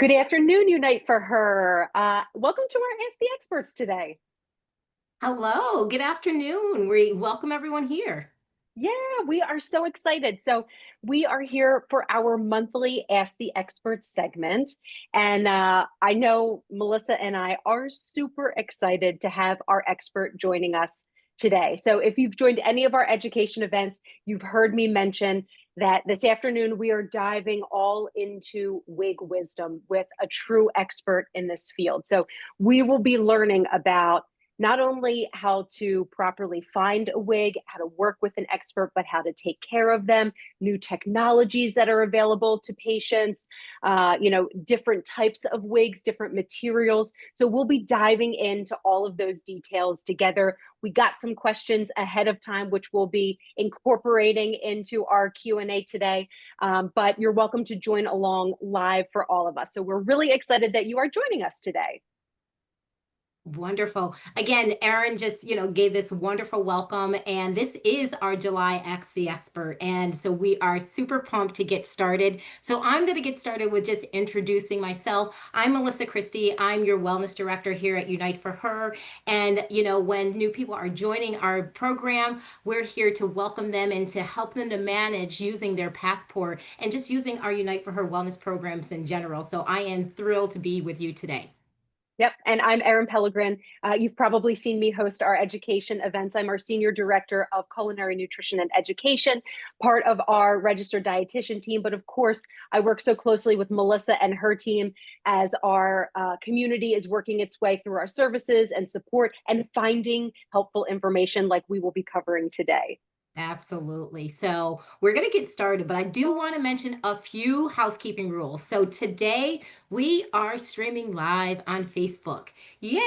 Good afternoon, Unite for Her. Welcome to our Ask the Experts today. Hello, good afternoon. We welcome everyone here. Yeah, we are so excited. So, we are here for our monthly Ask the Experts segment. And I know Melissa and I are super excited to have our expert joining us today. So, if you've joined any of our education events, you've heard me mention that this afternoon we are diving all into wig wisdom with a true expert in this field. So, we will be learning about not only how to properly find a wig, how to work with an expert, but how to take care of them, new technologies that are available to patients, different types of wigs, different materials. So we'll be diving into all of those details together. We got some questions ahead of time, which we'll be incorporating into our Q&A today. But you're welcome to join along live for all of us. So we're really excited that you are joining us today. Wonderful. Again, Erin just, gave this wonderful welcome, and this is our July XC expert. And so we are super pumped to get started. So I'm going to get started with just introducing myself. I'm Melissa Christie. I'm your wellness director here at Unite for Her. And, when new people are joining our program, we're here to welcome them and to help them to manage using their passport and just using our Unite for Her wellness programs in general. So I am thrilled to be with you today. Yep. And I'm Erin Pellegrin. You've probably seen me host our education events. I'm our Senior Director of Culinary Nutrition and Education, part of our registered dietitian team. But of course, I work so closely with Melissa and her team as our community is working its way through our services and support and finding helpful information like we will be covering today. Absolutely. So we're going to get started, but I do want to mention a few housekeeping rules. So today we are streaming live on Facebook. Yay!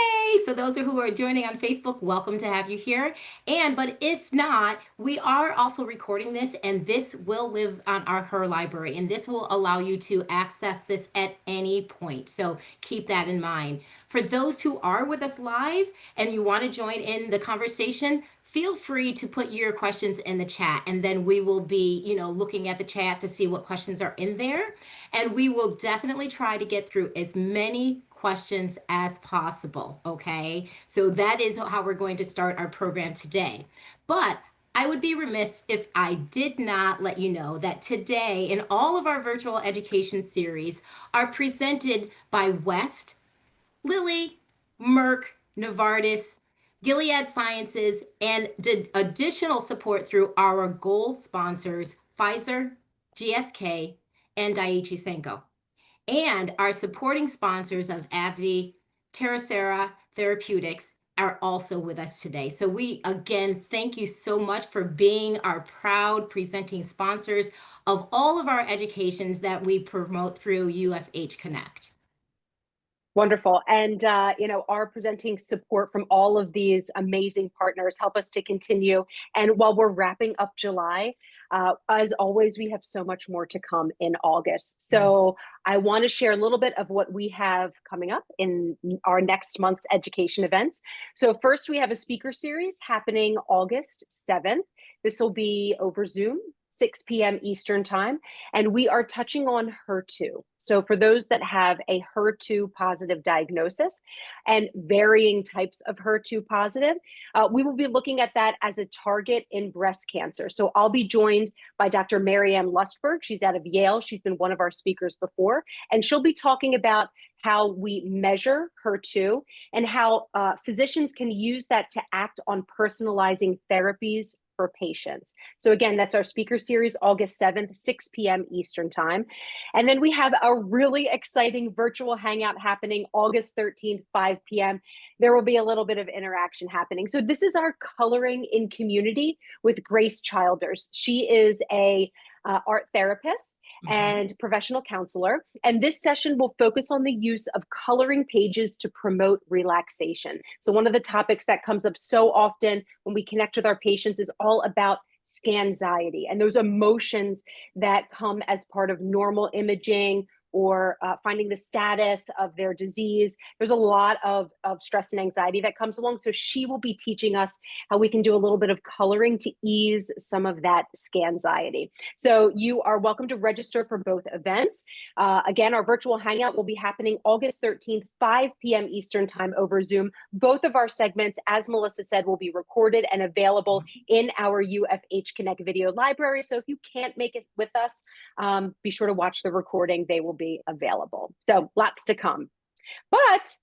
So those who are joining on Facebook, welcome to have you here. But if not, we are also recording this, and this will live on our Her library, and this will allow you to access this at any point. So keep that in mind. For those who are with us live and you want to join in the conversation, feel free to put your questions in the chat, and then we will be, looking at the chat to see what questions are in there. And we will definitely try to get through as many questions as possible. Okay. So that is how we're going to start our program today. But I would be remiss if I did not let you know that today, in all of our virtual education series, are presented by West, Lilly, Merck, Novartis, Gilead Sciences, and did additional support through our gold sponsors, Pfizer, GSK, and Daiichi Sankyo. And our supporting sponsors of AbbVie, TerraSera Therapeutics are also with us today. So we, again, thank you so much for being our proud presenting sponsors of all of our educations that we promote through UFH Connect. Wonderful. And, our presenting support from all of these amazing partners help us to continue. And while we're wrapping up July, as always, we have so much more to come in August. So I want to share a little bit of what we have coming up in our next month's education events. So first, we have a speaker series happening August 7th. This will be over Zoom, 6 p.m. Eastern time, and we are touching on HER2. So for those that have a HER2 positive diagnosis and varying types of HER2 positive, we will be looking at that as a target in breast cancer. So I'll be joined by Dr. Marianne Lustberg. She's out of Yale. She's been one of our speakers before, and she'll be talking about how we measure HER2 and how physicians can use that to act on personalizing therapies for patients. So again, that's our speaker series, August 7th, 6 p.m. Eastern time. And then we have a really exciting virtual hangout happening August 13th, 5 p.m. There will be a little bit of interaction happening. So this is our Coloring in Community with Grace Childers. She is a art therapist and professional counselor. And this session will focus on the use of coloring pages to promote relaxation. So one of the topics that comes up so often when we connect with our patients is all about scanxiety and those emotions that come as part of normal imaging or finding the status of their disease. There's a lot of stress and anxiety that comes along. So she will be teaching us how we can do a little bit of coloring to ease some of that scanxiety. So you are welcome to register for both events. Again, our virtual hangout will be happening August 13th, 5 p.m. Eastern time over Zoom. Both of our segments, as Melissa said, will be recorded and available in our UFH Connect video library. So if you can't make it with us, be sure to watch the recording. They will be available. So lots to come. But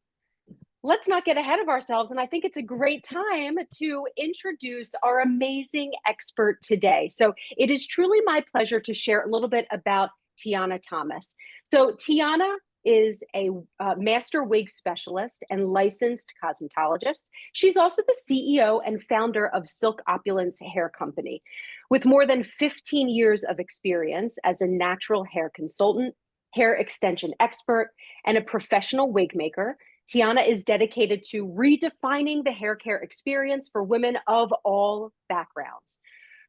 let's not get ahead of ourselves. And I think it's a great time to introduce our amazing expert today. So it is truly my pleasure to share a little bit about Tiana Thomas. So Tiana is a master wig specialist and licensed cosmetologist. She's also the CEO and founder of Silk Opulence Hair Company. With more than 15 years of experience as a natural hair consultant, hair extension expert, and a professional wig maker, Tiana is dedicated to redefining the hair care experience for women of all backgrounds.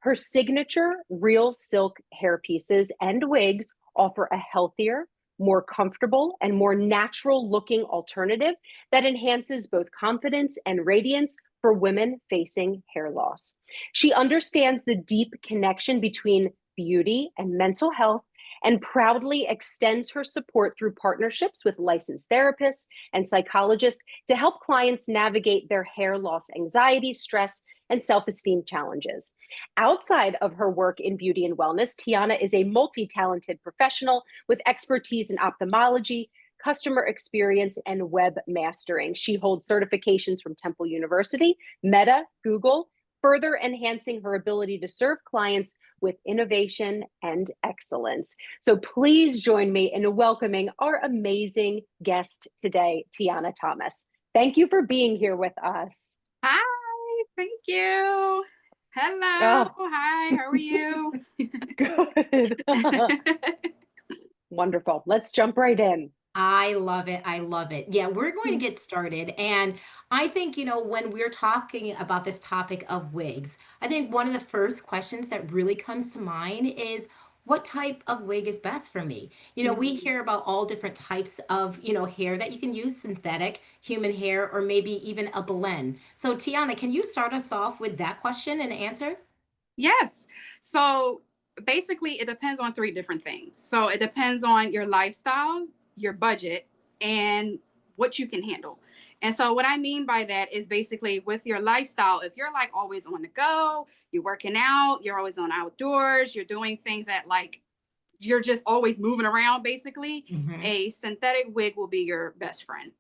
Her signature real silk hair pieces and wigs offer a healthier, more comfortable, and more natural looking alternative that enhances both confidence and radiance for women facing hair loss. She understands the deep connection between beauty and mental health and proudly extends her support through partnerships with licensed therapists and psychologists to help clients navigate their hair loss anxiety, stress, and self-esteem challenges. Outside of her work in beauty and wellness, Tiana is a multi-talented professional with expertise in ophthalmology, customer experience, and web mastering. She holds certifications from Temple University, Meta, Google, further enhancing her ability to serve clients with innovation and excellence. So please join me in welcoming our amazing guest today, Tiana Thomas. Thank you for being here with us. Hi, thank you. Hello. Oh. Hi, how are you? Good. Wonderful. Let's jump right in. I love it. I love it. Yeah, we're going to get started. And I think, when we're talking about this topic of wigs, I think one of the first questions that really comes to mind is what type of wig is best for me? We hear about all different types of, hair that you can use, synthetic, human hair, or maybe even a blend. So, Tiana, can you start us off with that question and answer? Yes. So basically, it depends on three different things. So it depends on your lifestyle, your budget, and what you can handle. And so what I mean by that is basically with your lifestyle, if you're like always on the go, you're working out, you're always on outdoors, you're doing things that like you're just always moving around basically, Hmm. a synthetic wig will be your best friend,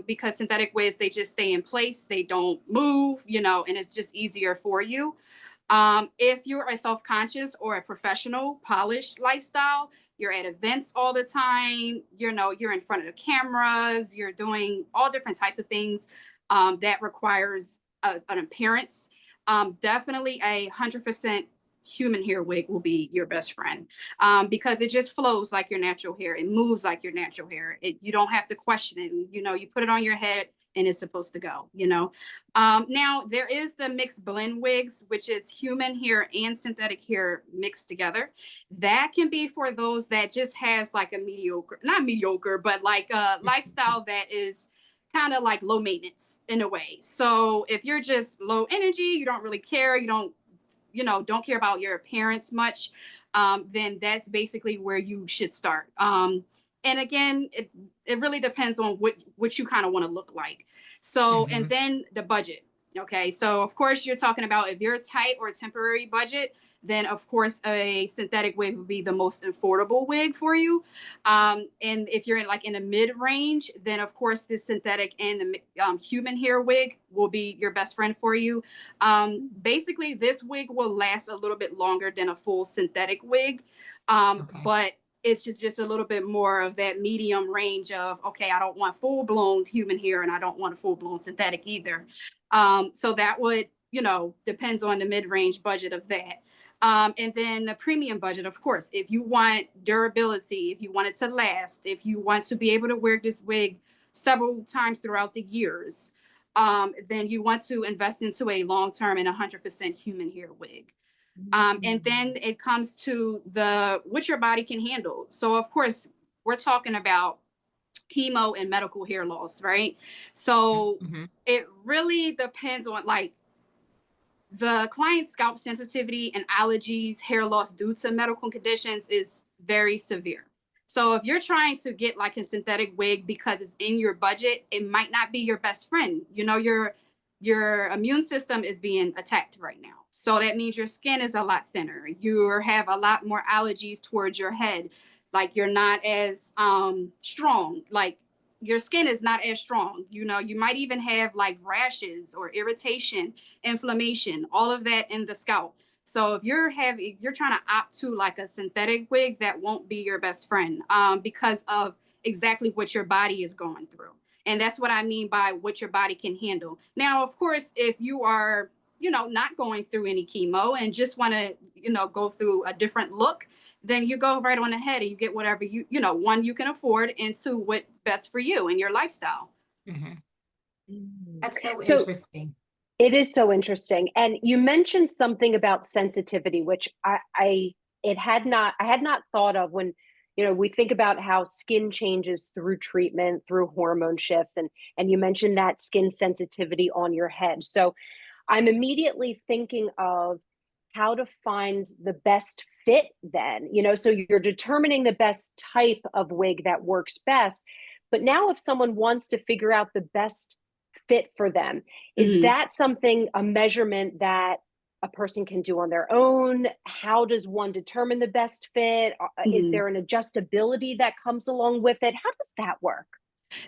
because synthetic wigs, they just stay in place, they don't move, and it's just easier for you. If you're a self-conscious or a professional polished lifestyle, you're at events all the time, you're in front of the cameras, you're doing all different types of things, that requires an appearance. Definitely 100% human hair wig will be your best friend, because it just flows like your natural hair. It moves like your natural hair. You don't have to question it. You put it on your head and it's supposed to go. Now, there is the mixed blend wigs, which is human hair and synthetic hair mixed together. That can be for those that just has like a mediocre, not mediocre, but like a lifestyle that is kind of like low maintenance in a way. So if you're just low energy, you don't really care, don't care about your appearance much, then that's basically where you should start. And again, it really depends on what you kind of want to look like. So, and Hmm. then the budget. Okay, so of course you're talking about if you're a tight or temporary budget, then of course a synthetic wig would be the most affordable wig for you. And if you're in a mid range, then of course the synthetic and the human hair wig will be your best friend for you. Basically, this wig will last a little bit longer than a full synthetic wig, Okay. but it's just a little bit more of that medium range of, okay, I don't want full blown human hair and I don't want a full blown synthetic either. So that would, depends on the mid range budget of that. And then the premium budget, of course, if you want durability, if you want it to last, if you want to be able to wear this wig several times throughout the years, then you want to invest into a long term and 100% human hair wig. And then it comes to what your body can handle. So of course, we're talking about chemo and medical hair loss, right? So Mm-hmm. it really depends on like the client's scalp sensitivity and allergies, hair loss due to medical conditions is very severe. So if you're trying to get like a synthetic wig because it's in your budget, it might not be your best friend. You know, your immune system is being attacked right now. So that means your skin is a lot thinner. You have a lot more allergies towards your head. Like you're not as strong. Like your skin is not as strong. You know, you might even have like rashes or irritation, inflammation, all of that in the scalp. So if you're trying to opt to like a synthetic wig, that won't be your best friend because of exactly what your body is going through. And that's what I mean by what your body can handle. Now, of course, if you are, you know, not going through any chemo and just want to, you know, go through a different look, then you go right on ahead and you get whatever you know, one, you can afford, and two, what's best for you and your lifestyle. Mm-hmm. Mm. That's so So interesting. it is so interesting. And you mentioned something about sensitivity, which I had not thought of when, you know, we think about how skin changes through treatment, through hormone shifts, and you mentioned that skin sensitivity on your head. So I'm immediately thinking of how to find the best fit then, you know, so you're determining the best type of wig that works best. But now if someone wants to figure out the best fit for them, is Mhm. that something, a measurement that a person can do on their own? How does one determine the best fit? Is Mhm. there an adjustability that comes along with it? How does that work?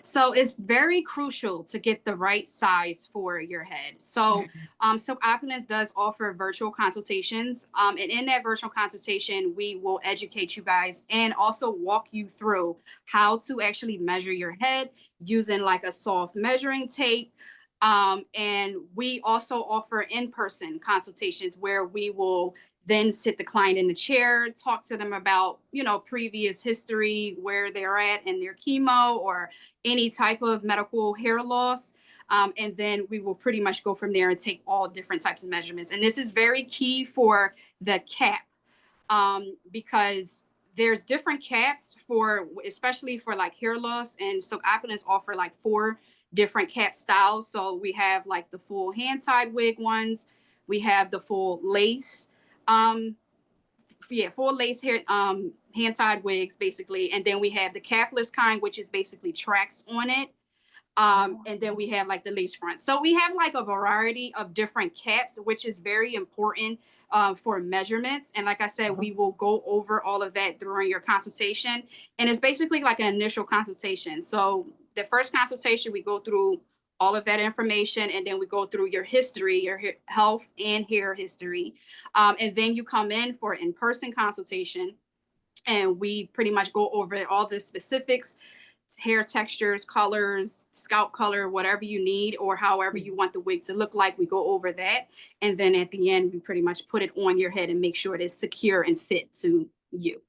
So it's very crucial to get the right size for your head. So, Mhm. so Opulence does offer virtual consultations, and in that virtual consultation, we will educate you guys and also walk you through how to actually measure your head using like a soft measuring tape. And we also offer in-person consultations where we will then sit the client in the chair, talk to them about, you know, previous history, where they're at in their chemo or any type of medical hair loss. And then we will pretty much go from there and take all different types of measurements. And this is very key for the cap because there's different caps for, especially for like hair loss. And so Opulence offer like 4 different cap styles. So we have like the full hand tied wig ones, we have the full lace, um, yeah, full lace hair, hand tied wigs basically, and then we have the capless kind, which is basically tracks on it. Oh, And then we have like the lace front. So we have like a variety of different caps, which is very important for measurements. And like I said, uh-huh. we will go over all of that during your consultation. And it's basically like an initial consultation. So the first consultation, we go through all of that information, and then we go through your history, your health and hair history. And then you come in for in-person consultation, and we pretty much go over all the specifics, hair textures, colors, scalp color, whatever you need, or however you Mhm. want the wig to look like. We go over that. And then at the end, we pretty much put it on your head and make sure it is secure and fit to you.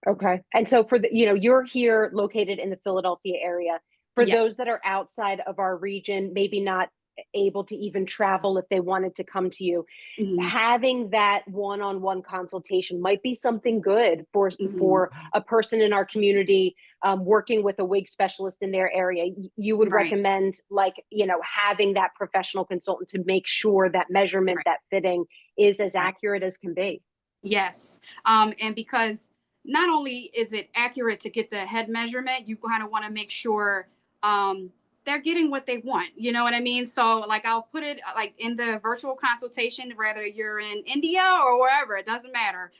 Okay. And so for the, you know, you're here located in the Philadelphia area. For Yeah. those that are outside of our region, maybe not able to even travel if they wanted to come to you, Mhm. having that one-on-one consultation might be something good Mhm. for a person in our community working with a wig specialist in their area. You would Right. recommend, like, you know, having that professional consultant to make sure that measurement, Right. that fitting is as Right. accurate as can be. Yes. And because not only is it accurate to get the head measurement, you kind of want to make sure um, they're getting what they want. You know what I mean? So, like, I'll put it like in the virtual consultation, whether you're in India or wherever, it doesn't matter.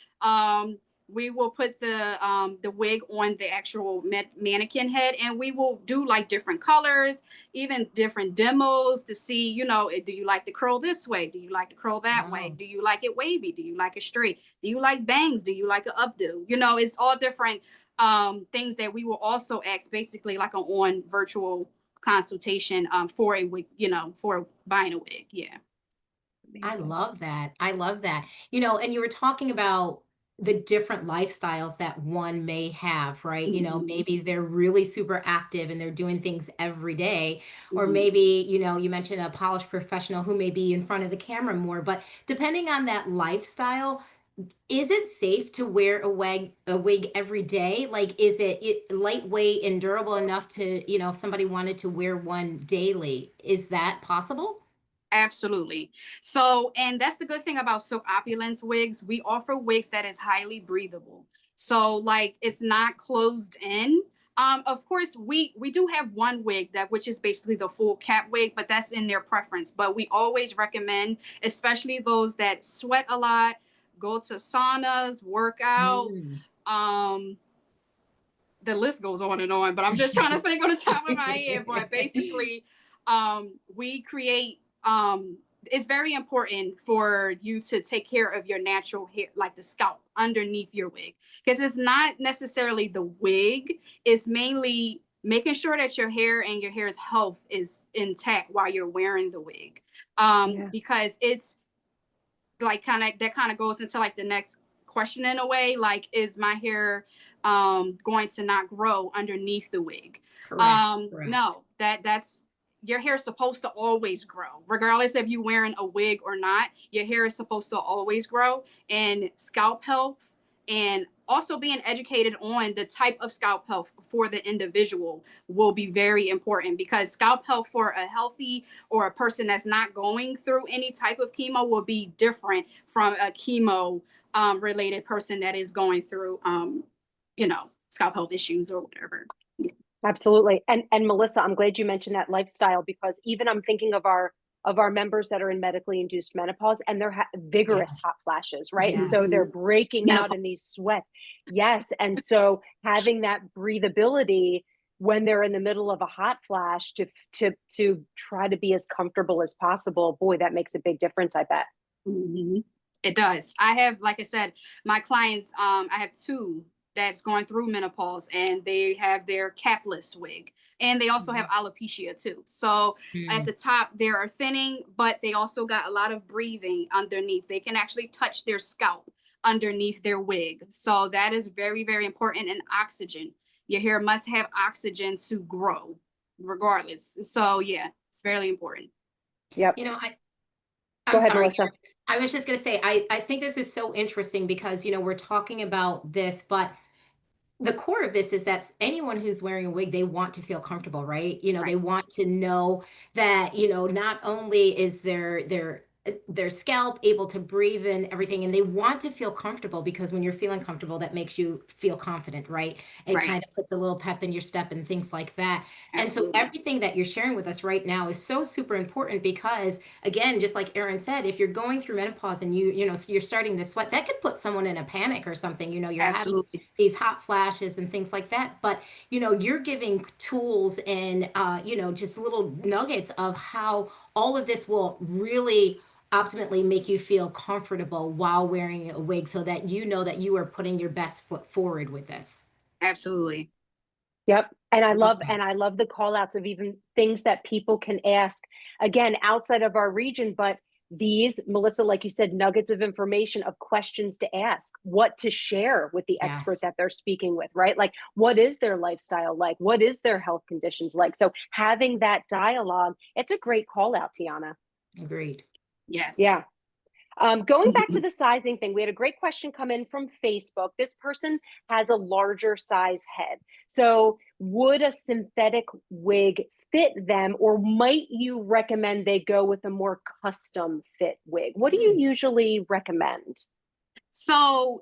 We will put the wig on the actual mannequin head, and we will do like different colors, even different demos to see, you know, do you like to curl this way? Do you like to curl that way? Oh, Do you like it wavy? Do you like it straight? Do you like bangs? Do you like an updo? You know, it's all different things that we will also ask, basically like an on virtual consultation for a wig, you know, for buying a wig. Yeah. I Amazing. love that. I love that. You know, and you were talking about the different lifestyles that one may have, right? You know, Hmm. maybe they're really super active and they're doing things every day. Or Hmm. maybe, you know, you mentioned a polished professional who may be in front of the camera more. But depending on that lifestyle, is it safe to wear a wig every day? Like, is it lightweight and durable enough to, if somebody wanted to wear one daily, is that possible? Absolutely. So, and that's the good thing about Silk Opulence wigs. We offer wigs that is highly breathable. So, like, it's not closed in. Of course, we do have one wig that which is basically the full cap wig, but that's in their preference. But we always recommend, especially those that sweat a lot, go to saunas, work out. Mm. Um, the list goes on and on, but I'm just trying to think on the top of my head. But basically, we create, it's very important for you to take care of your natural hair, like the scalp underneath your wig, because it's not necessarily the wig, it's mainly making sure that your hair and your hair's health is intact while you're wearing the wig. Yeah. Because it's like kind of goes into like the next question in a way, like, is my hair going to not grow underneath the wig? Correct, correct. No, that's your hair is supposed to always grow regardless if you're wearing a wig or not. Your hair is supposed to always grow. And scalp health, and also being educated on the type of scalp health for the individual, will be very important, because scalp health for a healthy or a person that's not going through any type of chemo will be different from a chemo related person that is going through scalp health issues or whatever. Yeah. Absolutely. And Melissa, I'm glad you mentioned that lifestyle, because even I'm thinking of our members that are in medically induced menopause, and they're Yeah. vigorous hot flashes, right? And so Yes. they're breaking out Menopause. in these sweat. Yes. And so having that breathability when they're in the middle of a hot flash to try to be as comfortable as possible, boy, that makes a big difference, I bet. Mhm. It does. I have, like I said, my clients, I have two that's going through menopause, and they have their capless wig, and they also have Mhm. alopecia too. So at Mm. the top, they are thinning, but they also got a lot of breathing underneath. They can actually touch their scalp underneath their wig. So that is very, very important. And oxygen. Your hair must have oxygen to grow, regardless. So yeah, it's very important. Yep. You know, Go I'm ahead, sorry, Melissa. Karen. I was just going to say, I think this is so interesting because, we're talking about this, but the core of this is that anyone who's wearing a wig, they want to feel comfortable, right? Right. They want to know that, not only is their scalp able to breathe and everything, and they want to feel comfortable, because when you're feeling comfortable, that makes you feel confident, right? It Right. kind of puts a little pep in your step and things like that. And so Absolutely. everything that you're sharing with us right now is so super important, because again, just like Erin said, if you're going through menopause and so you're starting to sweat, that could put someone in a panic or something. You're having Absolutely. these hot flashes and things like that. But you're giving tools and just little nuggets of how all of this will really ultimately make you feel comfortable while wearing a wig, so that you know that you are putting your best foot forward with this. Absolutely. Yep. And I Love love that. and I love the call outs of even things that people can ask, again, outside of our region, but these, Melissa, like you said, nuggets of information, of questions to ask, what to share with the expert Yes, that they're speaking with, right? Like, what is their lifestyle like? What is their health conditions like? So having that dialogue, it's a great call out, Tiana. agreed. Yes. Yeah. Going back to the sizing thing, we had a great question come in from Facebook. This person has a larger size head. So, would a synthetic wig fit them, or might you recommend they go with a more custom fit wig? What do you Mm. usually recommend? So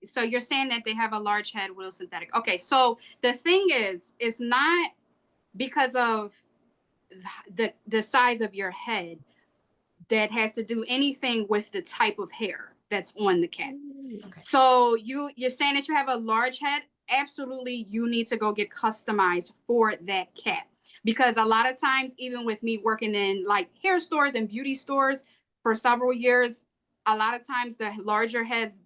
so you're saying that they have a large head with a synthetic. Okay, so the thing is, it's not because of the size of your head that has to do anything with the type of hair that's on the cat. Okay. So you're saying that you have a large head? Absolutely, you need to go get customized for that cat. Because a lot of times, even with me working in like hair stores and beauty stores for several years, a lot of times the larger heads,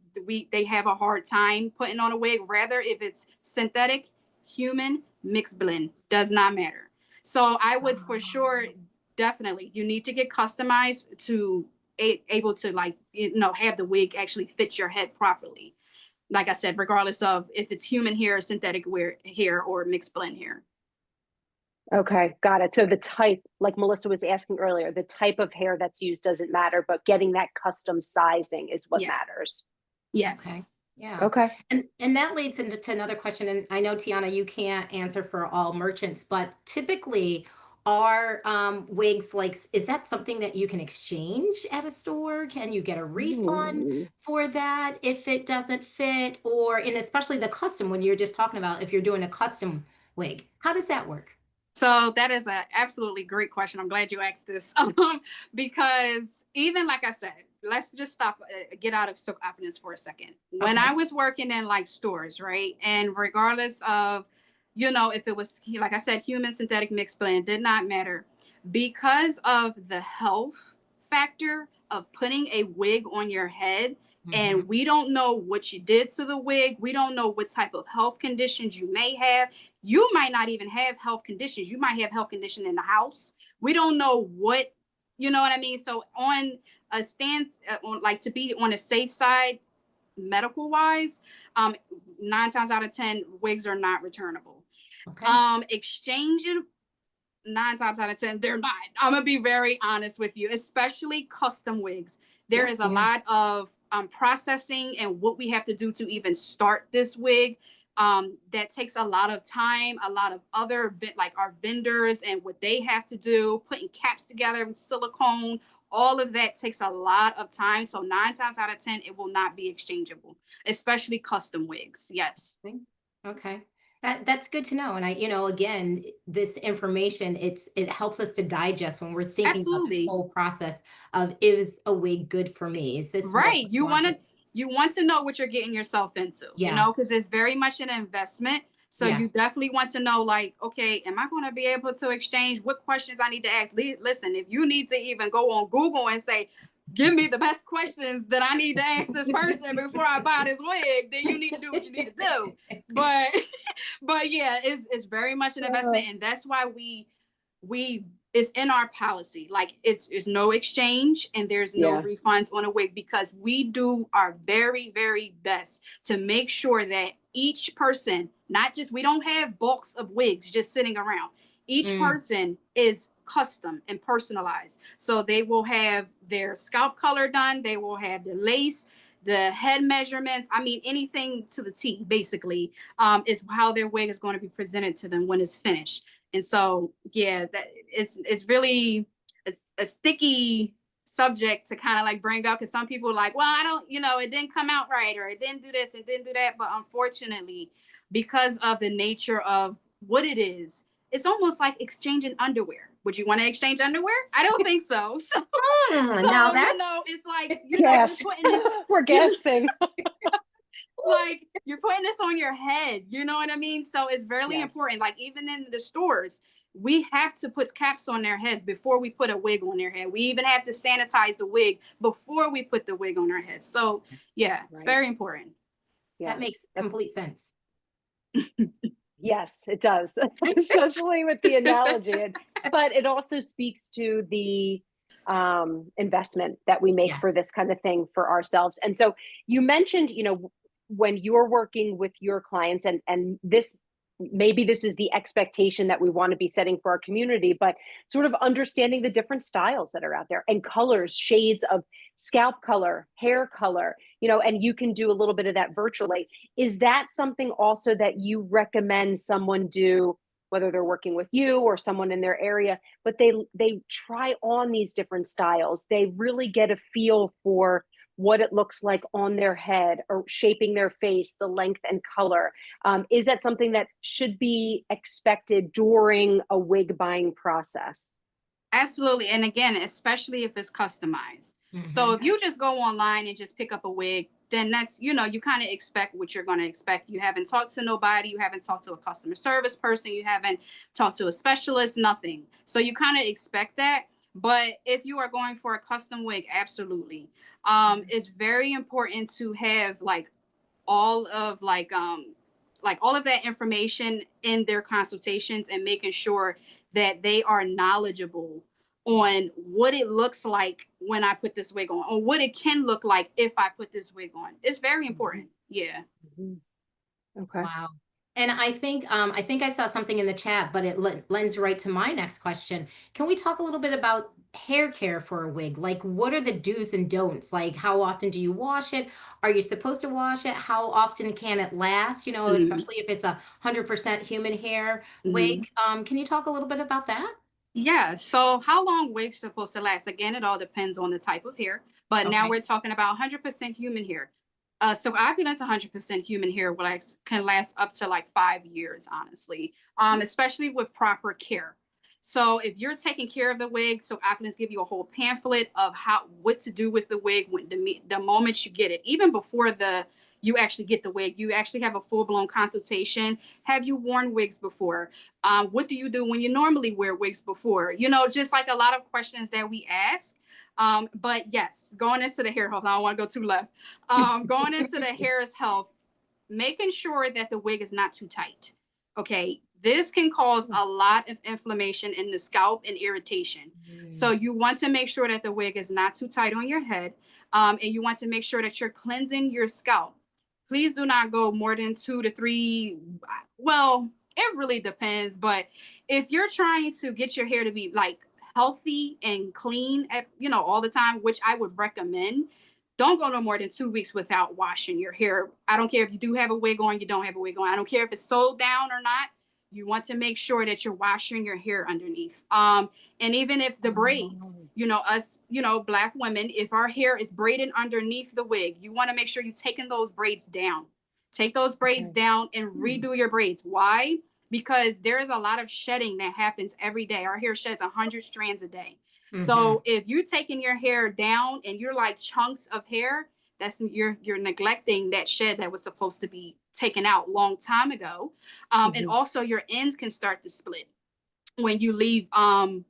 they have a hard time putting on a wig. Rather, if it's synthetic, human, mixed blend, does not matter. So I would for sure, Um, definitely, you need to get customized to able to, like, have the wig actually fit your head properly. Like I said, regardless of if it's human hair, synthetic hair, or mixed blend hair. Okay, got it. So the type, like Melissa was asking earlier, the type of hair that's used doesn't matter, but getting that custom sizing is what Yes. matters. Okay. Yes. Yeah. Okay. And that leads into to another question. And I know, Tiana, you can't answer for all merchants, but typically are wigs like, is that something that you can exchange at a store? Can you get a refund Ooh. for that if it doesn't fit? Or, and especially the custom, when you're just talking about if you're doing a custom wig, how does that work? So that is a absolutely great question. I'm glad you asked this. Because even like I said, let's just stop, get out of soap operas for a second. When I Okay. was working in like stores, right? And regardless of, if it was, like I said, human synthetic mixed blend, did not matter because of the health factor of putting a wig on your head. Hmm. And we don't know what you did to the wig. We don't know what type of health conditions you may have. You might not even have health conditions. You might have health condition in the house. We don't know what, you know what I mean? So on a stance, on like to be on a safe side, medical wise, um, 9 times out of 10, wigs are not returnable. Okay. Exchanging 9 times out of 10, they're not. I'm gonna be very honest with you, especially custom wigs. There Yeah. is a Yeah. lot of processing and what we have to do to even start this wig. That takes a lot of time, a lot of other like our vendors and what they have to do, putting caps together with silicone. All of that takes a lot of time. So 9 times out of 10, it will not be exchangeable, especially custom wigs. Yes, Okay. Okay. That's good to know. And again, this information, it helps us to digest when we're thinking about this absolutely. whole process of, is a wig good for me? Is this what Right. I want to? You want to know what you're getting yourself into, Yes. because it's very much an investment. So you Yes. definitely want to know, like, okay, am I going to be able to exchange? What questions I need to ask? Listen, if you need to even go on Google and say, give me the best questions that I need to ask this person before I buy this wig, then you need to do what you need to do. But but yeah, it's very much an investment, and that's why we it's in our policy. Like it's no exchange and there's no Yeah. refunds on a wig because we do our very, very best to make sure that each person, not just we don't have bulks of wigs just sitting around. Each Mm, person is custom and personalized. So they will have their scalp color done, they will have the lace, the head measurements. I mean, anything to the T, basically, is how their wig is going to be presented to them when it's finished. And so, yeah, that it's really a sticky subject to kind of like bring up because some people are like, well, I don't, it didn't come out right or it didn't do this, it didn't do that. But unfortunately, because of the nature of what it is, it's almost like exchanging underwear. Would you want to exchange underwear? I don't think so. now So that's it's like, you're Gas. putting this, We're gasping. like you're putting this on your head, you know what I mean? So it's really Yes. important. Like even in the stores, we have to put caps on their heads before we put a wig on their head. We even have to sanitize the wig before we put the wig on our head. So yeah, it's Right. very important. that Yeah. makes That's, complete sense. yes, it does, especially with the analogy. But it also speaks to the investment that we make for Yes. this kind of thing for ourselves. And so you mentioned, when you're working with your clients, and this, maybe this is the expectation that we want to be setting for our community, but sort of understanding the different styles that are out there and colors, shades of scalp color, hair color, and you can do a little bit of that virtually. Is that something also that you recommend someone do, whether they're working with you or someone in their area, but they try on these different styles, they really get a feel for what it looks like on their head or shaping their face, the length and color? Is that something that should be expected during a wig buying process? Absolutely. And again, especially if it's customized. So Hmm. if you just go online and just pick up a wig, then that's, you kind of expect what you're going to expect. You haven't talked to nobody, you haven't talked to a customer service person, you haven't talked to a specialist, nothing. So you kind of expect that. But if you are going for a custom wig, absolutely. It's very important to have all of all of that information in their consultations and making sure that they are knowledgeable on what it looks like when I put this wig on or what it can look like if I put this wig on. It's very Hmm. important. Yeah. Mhm. Okay. Wow. And I think I saw something in the chat, but it lends right to my next question. Can we talk a little bit about hair care for a wig? Like, what are the do's and don'ts? Like, how often do you wash it? Are you supposed to wash it? How often can it last? You know, Mhm, especially if it's a 100% human hair mhm. wig. Can you talk a little bit about that? Yeah, so how long wigs supposed to last? Again, it all depends on the type of hair, but now Okay. we're talking about 100% human hair. So opulence 100% human hair will can last up to like 5 years, honestly, especially with proper care. So if you're taking care of the wig, so opulence give you a whole pamphlet of how what to do with the wig when the moment you get it, even before the you actually get the wig, you actually have a full blown consultation. Have you worn wigs before? What do you do when you normally wear wigs before? You know, just like a lot of questions that we ask. But yes, going into the hair health, I don't want to go too left. Going into the hair's health, making sure that the wig is not too tight. Okay. This can cause a lot of inflammation in the scalp and irritation. So Mm. you want to make sure that the wig is not too tight on your head. And you want to make sure that you're cleansing your scalp. Please do not go more than 2 to 3. Well, it really depends. But if you're trying to get your hair to be like healthy and clean at, all the time, which I would recommend, don't go no more than 2 weeks without washing your hair. I don't care if you do have a wig on, you don't have a wig on. I don't care if it's sewed down or not. You want to make sure that you're washing your hair underneath. And even if the braids, Oh, us, Black women, if our hair is braided underneath the wig, you want to make sure you're taking those braids down. Take those braids okay. down and Hmm. redo your braids. Why? Because there is a lot of shedding that happens every day. Our hair sheds 100 strands a day. Hmm. So if you're taking your hair down and you're like chunks of hair, that's you're neglecting that shed that was supposed to be taken out long time ago. And Mhm. also your ends can start to split when you leave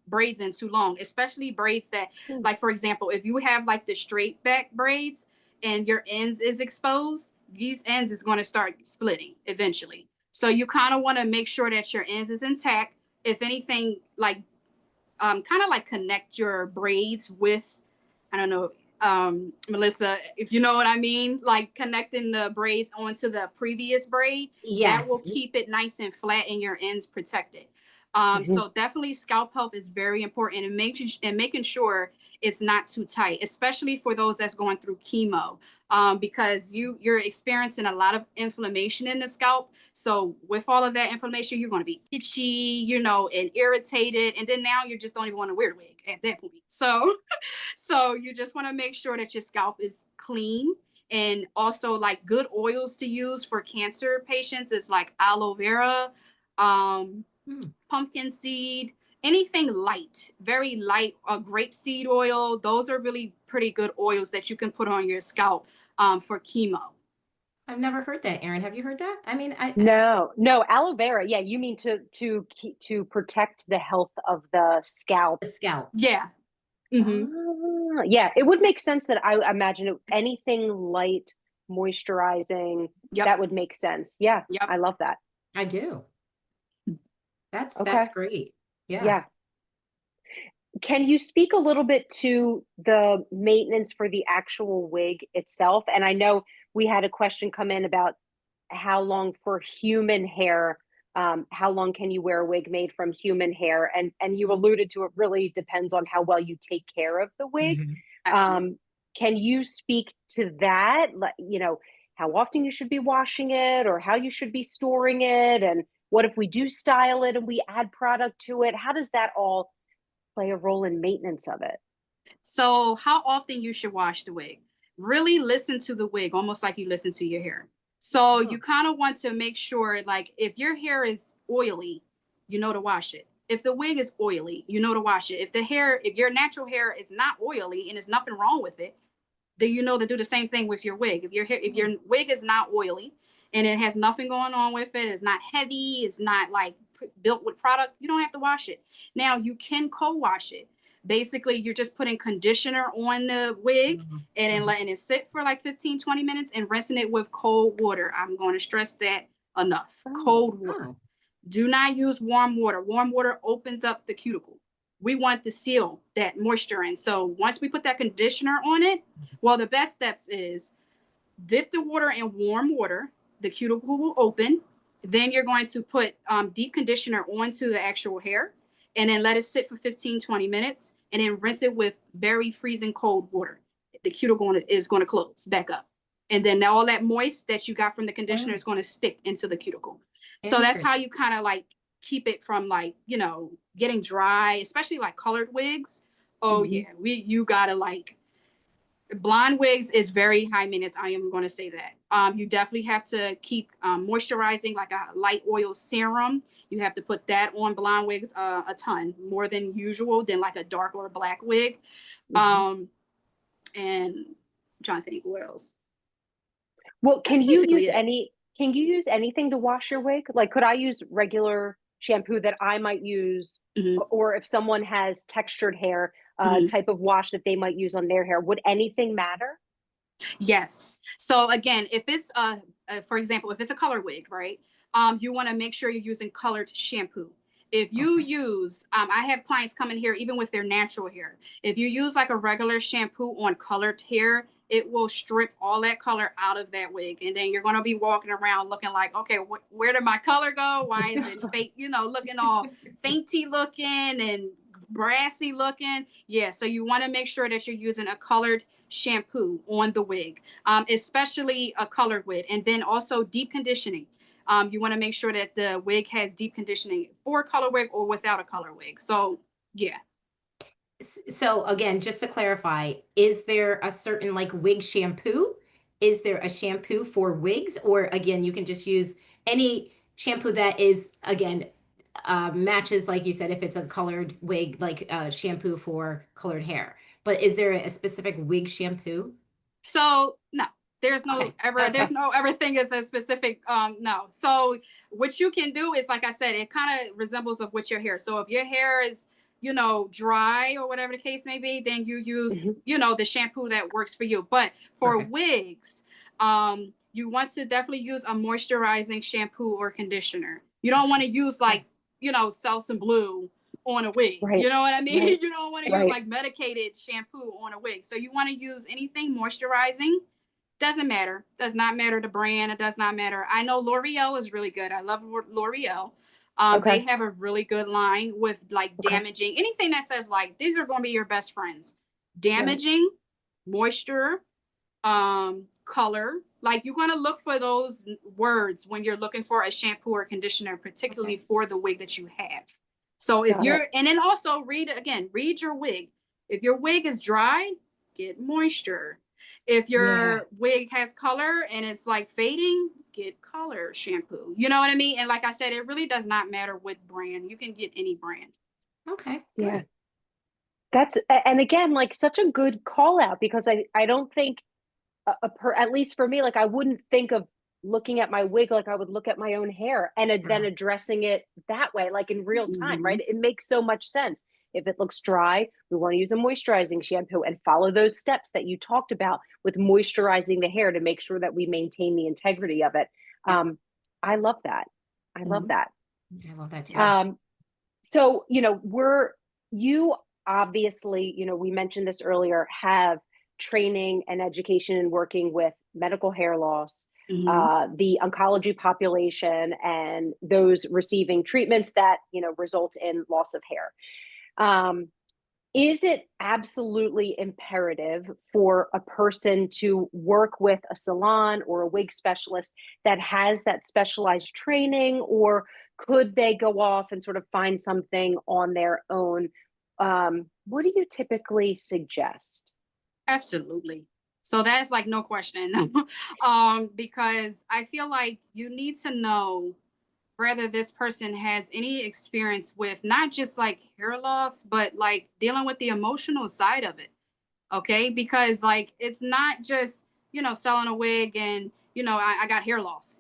braids in too long, especially braids that, Mm. like for example, if you have like the straight back braids and your ends is exposed, these ends is going to start splitting eventually. So you kind of want to make sure that your ends is intact. If anything, like kind of like connect your braids with, I don't know, Melissa, if you know what I mean, like connecting the braids onto the previous braid, that will Yes. keep it nice and flat and your ends protected. Mhm. So definitely scalp health is very important and making sure it's not too tight, especially for those that's going through chemo, because you're experiencing a lot of inflammation in the scalp. So with all of that inflammation, you're going to be itchy, and irritated, and then now you just don't even want to wear a wig at that point. So you just want to make sure that your scalp is clean. And also like good oils to use for cancer patients is like aloe vera, um, Hmm. pumpkin seed, anything light, very light, grape seed oil. Those are really pretty good oils that you can put on your scalp for chemo. I've never heard that, Erin. Have you heard that? I mean, No, no, aloe vera. Yeah, you mean to protect the health of the scalp. the scalp. Yeah. Hmm. Yeah, it would make sense that I imagine anything light, moisturizing, Yep. that would make sense. Yeah, Yep. I love that. I do. That's Okay. great. Yeah. Yeah. Can you speak a little bit to the maintenance for the actual wig itself? And I know we had a question come in about how long for human hair, how long can you wear a wig made from human hair? And you alluded to it really depends on how well you take care of the wig. Mhm. Absolutely. Um, can you speak to that? How often you should be washing it or how you should be storing it? And what if we do style it and we add product to it? How does that all play a role in maintenance of it? So, how often you should wash the wig? Really listen to the wig, almost like you listen to your hair. So, Huh. you kind of want to make sure, like, if your hair is oily, you know to wash it. If the wig is oily, you know to wash it. If your natural hair is not oily and there's nothing wrong with it, then you know to do the same thing with your wig. If Hmm. your wig is not oily and it has nothing going on with it, it's not heavy, it's not like built with product, you don't have to wash it. Now you can co-wash it. Basically, you're just putting conditioner on the wig Mhm. and then Mhm. letting it sit for like 15, 20 minutes and rinsing it with cold water. I'm going to stress that enough. Oh, Cold water. Oh. Do not use warm water. Warm water opens up the cuticle. We want to seal that moisture in. So once we put that conditioner on it, well, the best steps is dip the water in warm water. The cuticle will open. Then you're going to put deep conditioner onto the actual hair and then let it sit for 15, 20 minutes and then rinse it with very freezing cold water. The cuticle is going to close back up. And then all that moist that you got from the conditioner is going to stick into the cuticle. So that's how you kind of like keep it from like, you know, getting dry, especially like colored wigs. Oh yeah, you gotta like, blonde wigs is very high maintenance. I am going to say that. You definitely have to keep moisturizing, like a light oil serum. You have to put that on blonde wigs a ton, more than usual, than like a dark or a black wig. And I'm trying to think what else. Well, That's basically it. can you use anything to wash your wig? Like, could I use regular shampoo that I might use, or if someone has textured hair, type of wash that they might use on their hair, would anything matter? Yes. So again, if it's for example, if it's a color wig, right? You want to make sure you're using colored shampoo. If you use, I have clients come in here even with their natural hair. If you use like a regular shampoo on colored hair, it will strip all that color out of that wig, and then you're going to be walking around looking like, okay, where did my color go? Why is it fake? You know, looking all fainty looking and brassy looking. Yeah, so you want to make sure that you're using a colored shampoo on the wig, especially a colored wig, and then also deep conditioning. You want to make sure that the wig has deep conditioning for a color wig or without a color wig. So yeah. So again, just to clarify, is there a certain like wig shampoo? Is there a shampoo for wigs? Or again, you can just use any shampoo that is, again, matches, like you said, if it's a colored wig, like shampoo for colored hair. But is there a specific wig shampoo? So no, there's no Okay. everything is a specific no. So what you can do is, like I said, it kind of resembles of what your hair. So if your hair is, you know, dry or whatever the case may be, then you use, you know, the shampoo that works for you. But for Perfect. wigs, you want to definitely use a moisturizing shampoo or conditioner. You don't want to use like, you know, Selsun Blue on a wig. Right. You know what I mean? Right. You don't want to use like medicated shampoo on a wig. So you want to use anything moisturizing. Doesn't matter. Does not matter the brand. It does not matter. I know L'Oreal is really good. I love L'Oreal. They Okay. have a really good line with like Okay. damaging anything that says like these are going to be your best friends. Right. Damaging, moisture, color. Like you're going to look for those words when you're looking for a shampoo or conditioner, particularly for the wig that you have. So if Got it. and then also read your wig. If your wig is dry, get moisture. If your wig has color and it's like fading, get color shampoo. You know what I mean? And like I said, it really does not matter what brand. You can get any brand. Okay. Yeah. Good. That's, and again, like such a good call out, because I don't think at least for me, like I wouldn't think of looking at my wig like I would look at my own hair, and then addressing it that way, like in real time, right? It makes so much sense. If it looks dry, we want to use a moisturizing shampoo and follow those steps that you talked about with moisturizing the hair to make sure that we maintain the integrity of it. I love that. I love that. I love that too. So, you know, you obviously, you know, we mentioned this earlier, have training and education in working with medical hair loss, the oncology population, and those receiving treatments that, you know, result in loss of hair. Is it absolutely imperative for a person to work with a salon or a wig specialist that has that specialized training, or could they go off and sort of find something on their own? What do you typically suggest? Absolutely. So that's like no question. Because I feel like you need to know whether this person has any experience with not just like hair loss, but like dealing with the emotional side of it. Okay. Because like it's not just, you know, selling a wig and, you know, I got hair loss.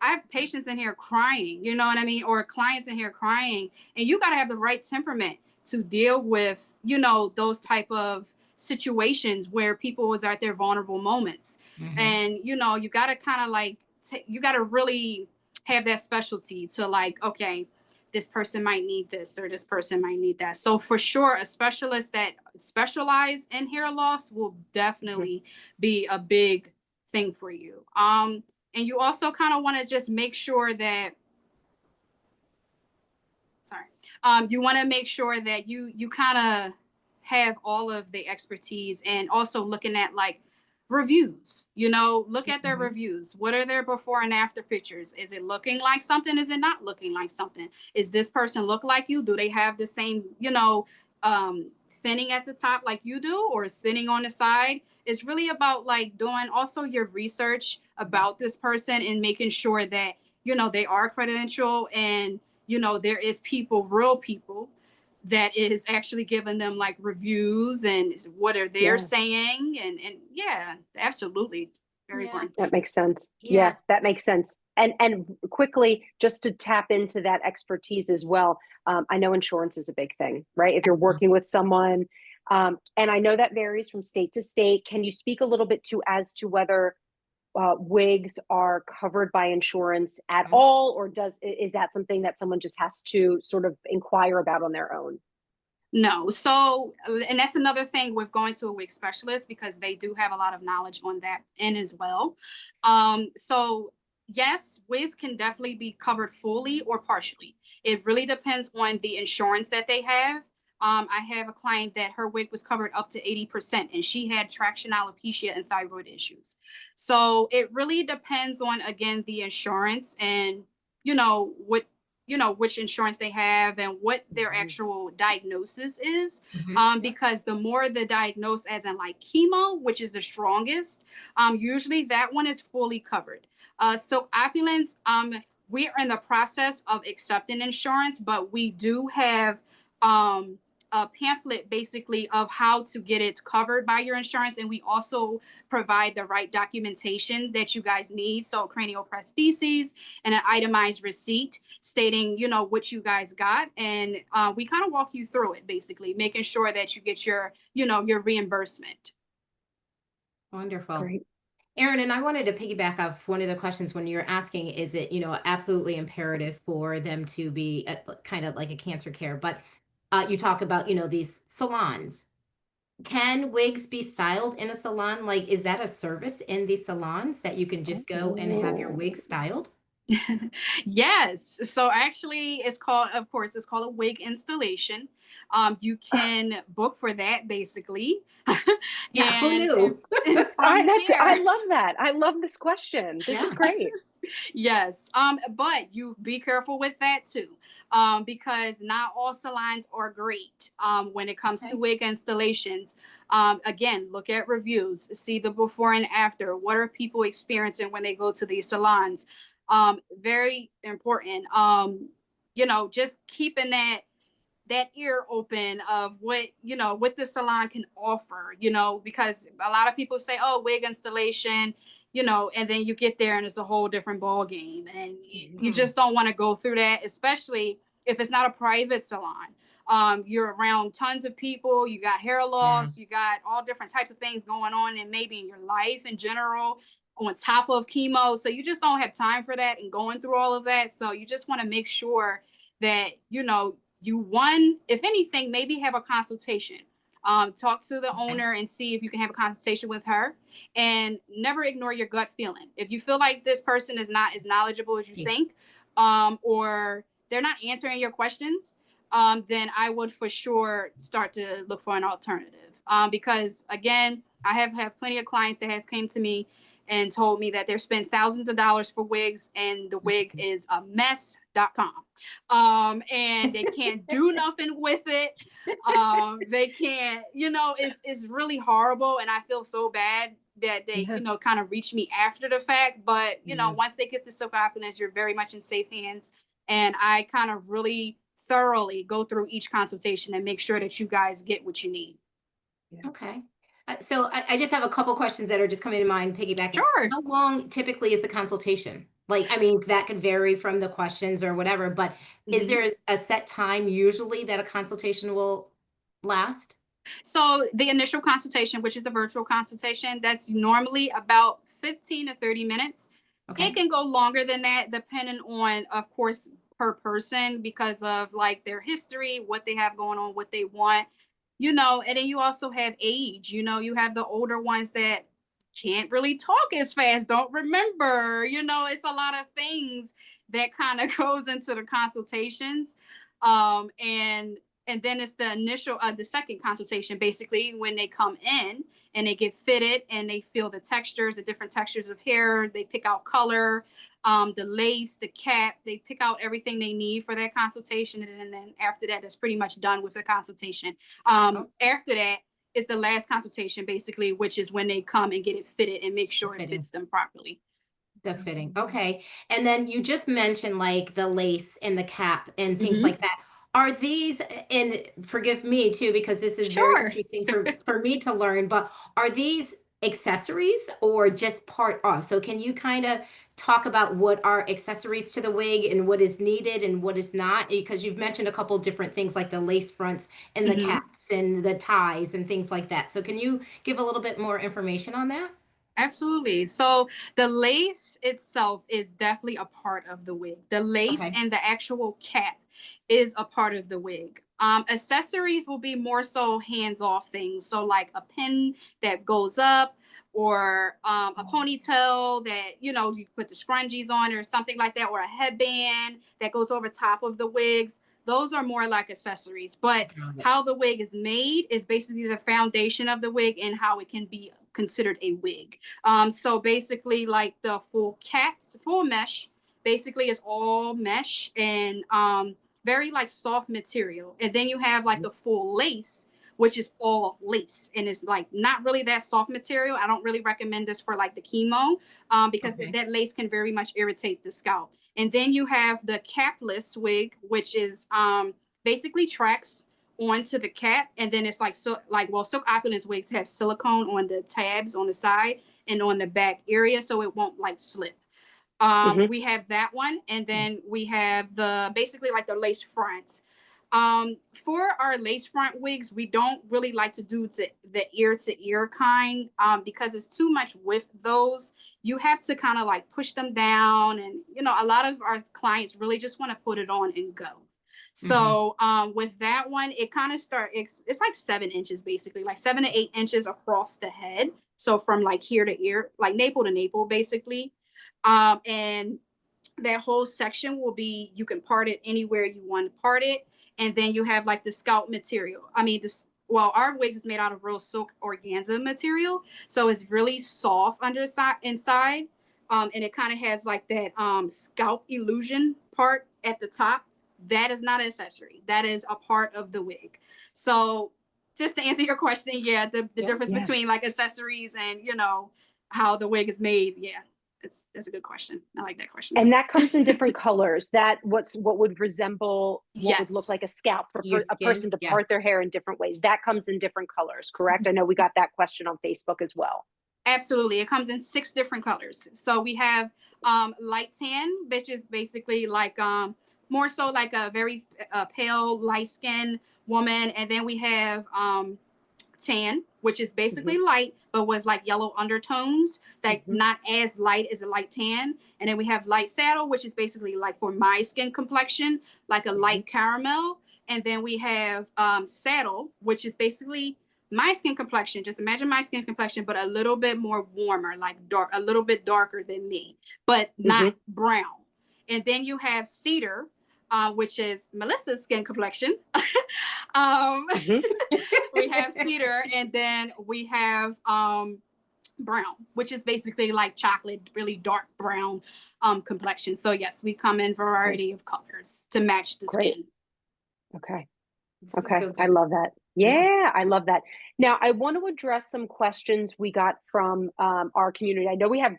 I have patients in here crying, you know what I mean? Or clients in here crying. And you got to have the right temperament to deal with, you know, those type of situations where people was at their vulnerable moments. And, you know, you got to kind of like, you got to really have that specialty to like, okay, this person might need this or this person might need that. So for sure, a specialist that specialize in hair loss will definitely be a big thing for you. And you also kind of want to just make sure that, sorry, you want to make sure that you kind of have all of the expertise, and also looking at like reviews, look at their Mhm. reviews. What are their before and after pictures? Is it looking like something? Is it not looking like something? Is this person look like you? Do they have the same, thinning at the top like you do, or is thinning on the side? It's really about like doing also your research about this person, and making sure that, they are credential, and, there is people, real people, that is actually giving them like reviews and what are they Yeah. saying, and yeah, absolutely, very Yeah. important. That makes sense. Yeah. Yeah, that makes sense. And quickly, just to tap into that expertise as well, I know insurance is a big thing, right? If you're working with someone, and I know that varies from state to state. Can you speak a little bit to as to whether wigs are covered by insurance at Mhm. all, or is that something that someone just has to sort of inquire about on their own? No. So, and that's another thing with going to a wig specialist, because they do have a lot of knowledge on that end as well. So yes, wigs can definitely be covered fully or partially. It really depends on the insurance that they have. I have a client that her wig was covered up to 80%, and she had traction alopecia and thyroid issues. So it really depends on, again, the insurance, and, what, which insurance they have, and what their Mhm. actual diagnosis is. Mhm. Because the more the diagnose, as in like chemo, which is the strongest, usually that one is fully covered. So opulence, we are in the process of accepting insurance, but we do have um a pamphlet basically of how to get it covered by your insurance, and we also provide the right documentation that you guys need. So cranial prostheses and an itemized receipt stating, what you guys got. And we kind of walk you through it, basically, making sure that you get your, your reimbursement. Wonderful. Great. Erin, and I wanted to piggyback off one of the questions when you're asking, is it, absolutely imperative for them to be kind of like a cancer care? But you talk about, these salons. Can wigs be styled in a salon? Like, is that a service in these salons that you can just go and have your Oh. wig styled? Yes. So actually, it's called, of course, it's called a wig installation. You can book for that, basically. Yeah, who And knew? from I there, love that. I love this question. This is Yeah. great. yes. But you be careful with that too. Because not all salons are great when it comes to Okay. wig installations. Again, look at reviews, see the before and after. What are people experiencing when they go to these salons? Very important. Just keeping that ear open of what the salon can offer, because a lot of people say, oh, wig installation, and then you get there and it's a whole different ball game, and you Hmm. just don't want to go through that, especially if it's not a private salon. You're around tons of people, you got hair loss, Yes. you got all different types of things going on, and maybe in your life in general, on top of chemo, so you just don't have time for that and going through all of that. So you just want to make sure that, if anything, maybe have a consultation. Talk to the Okay. owner and see if you can have a consultation with her, and never ignore your gut feeling. If you feel like this person is not as knowledgeable as you Thank think, or they're not answering your questions, then I would for sure start to look for an alternative. Because again, I have plenty of clients that has came to me and told me that they've spent thousands of dollars for wigs, and the wig you. is a mess.com. And they can't do nothing with it. They can't, it's really horrible. And I feel so bad that they, Yeah. kind of reach me after the fact. But, Yeah. once they get the silk confidence, you're very much in safe hands. And I kind of really thoroughly go through each consultation and make sure that you guys get what you need. Yeah. Okay. So I just have a couple questions that are just coming to mind, piggybacking. Sure. How long typically is the consultation? Like, I mean, that could vary from the questions or whatever, but is Mhm. there a set time usually that a consultation will last? So the initial consultation, which is the virtual consultation, that's normally about 15 to 30 minutes. It Okay. can go longer than that, depending on, of course, per person, because of like their history, what they have going on, what they want, and then you also have age. You have the older ones that can't really talk as fast, don't remember, it's a lot of things that kind of goes into the consultations. And then it's the initial the second consultation, basically when they come in and they get fitted and they feel the textures, the different textures of hair, they pick out color, the lace, the cap, they pick out everything they need for that consultation. And then after that, that's pretty much done with the consultation. After that is the last consultation, basically, which is when they come and get it fitted and make sure it fits them properly. The fitting. Okay. And then you just mentioned like the lace and the cap and things like that. Are these, and forgive me too, because this is very interesting for me to learn, but are these accessories or just part of? So can you kind of talk about what are accessories to the wig and what is needed and what is not? Because you've mentioned a couple different things like the lace fronts and the caps and the ties and things like that. So can you give a little bit more information on that? Absolutely. So the lace itself is definitely a part of the wig. The lace and the actual cap is a part of the wig. Accessories will be more so hands-off things. So like a pin that goes up, or a ponytail that, you put the scrunchies on or something like that, or a headband that goes over top of the wigs. Those are more like accessories. But how the wig is made is basically the foundation of the wig and how it can be considered a wig. So basically, like the full caps, full mesh, basically is all mesh and very like soft material. And then you have like the full lace, which is all lace and it's like not really that soft material. I don't really recommend this for like the chemo because that lace can very much irritate the scalp. And then you have the capless wig, which is basically tracks onto the cap, and then it's like silk opulence wigs have silicone on the tabs on the side and on the back area, so it won't like slip. We have that one, and then we have the basically like the lace fronts. For our lace front wigs, we don't really like to do the ear to ear kind because it's too much with those. You have to kind of like push them down, and a lot of our clients really just want to put it on and go. So with that one, it kind of it's like 7 inches, basically like 7 to 8 inches across the head. So from like here to ear, like navel to navel, basically. And that whole section will be, you can part it anywhere you want to part it. And then you have like the scalp material. I mean, our wigs is made out of real silk organza material. So it's really soft inside. And it kind of has like that scalp illusion part at the top. That is not an accessory. That is a part of the wig. So just to answer your question, the difference between like accessories and, how the wig is made. Yeah. That's a good question. I like that question. And that comes in different colors. What would resemble what would look like a scalp for a person to part their hair in different ways. That comes in different colors, correct? I know we got that question on Facebook as well. Absolutely. It comes in 6 different colors. So we have light tan, which is basically like more so like a very pale, light skinned woman. And then we have tan, which is basically light, but with like yellow undertones, like not as light as a light tan. And then we have light saddle, which is basically like for my skin complexion, like a light caramel. And then we have saddle, which is basically my skin complexion. Just imagine my skin complexion, but a little bit more warmer, like dark, a little bit darker than me, but not brown. And then you have cedar, which is Melissa's skin complexion. We have cedar, and then we have brown, which is basically like chocolate, really dark brown complexion. So yes, we come in variety of colors to match the skin. Okay. So I love that. Yeah, I love that. Now I want to address some questions we got from our community. I know we have